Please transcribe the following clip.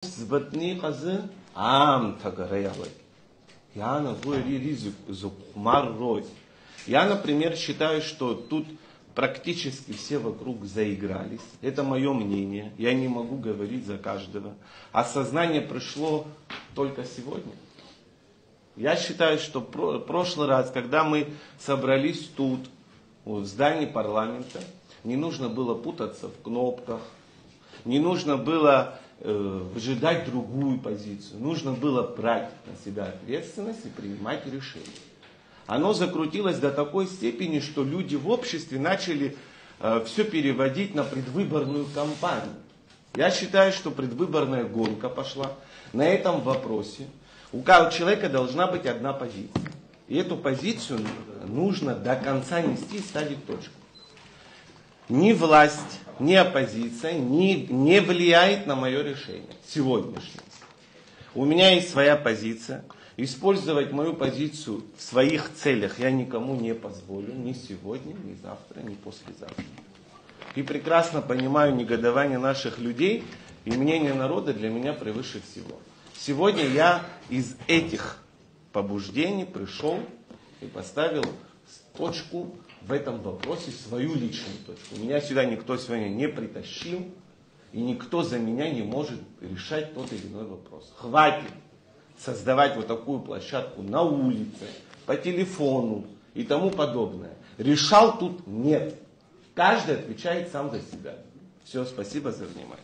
Zbatni qazı am tagarayalay. Я называю ризик зукмаррой. Я, например, считаю, что тут практически все вокруг заигрались. Это мое мнение. Я не могу говорить за каждого. Осознание пришло только сегодня. Я считаю, что прошлый раз, когда мы собрались тут, в здании парламента, не нужно было путаться в кнопках, не нужно было выжидать другую позицию. Нужно было брать на себя ответственность и принимать решения. Оно закрутилось до такой степени, что люди в обществе начали все переводить на предвыборную кампанию. Я считаю, что предвыборная гонка пошла. На этом вопросе у каждого человека должна быть одна позиция. И эту позицию нужно до конца нести и ставить точку. Ни власть, ни оппозиция не влияет на мое решение сегодняшнее. У меня есть своя позиция. Использовать мою позицию в своих целях я никому не позволю. Ни сегодня, ни завтра, ни послезавтра. И прекрасно понимаю негодование наших людей. И мнение народа для меня превыше всего. Сегодня я из этих побуждений пришел и поставил точку в этом вопросе, свою личную точку. Меня сюда никто сегодня не притащил, и никто за меня не может решать тот или иной вопрос. Хватит создавать вот такую площадку на улице, по телефону и тому подобное. Решал тут нет. Каждый отвечает сам за себя. Все, спасибо за внимание.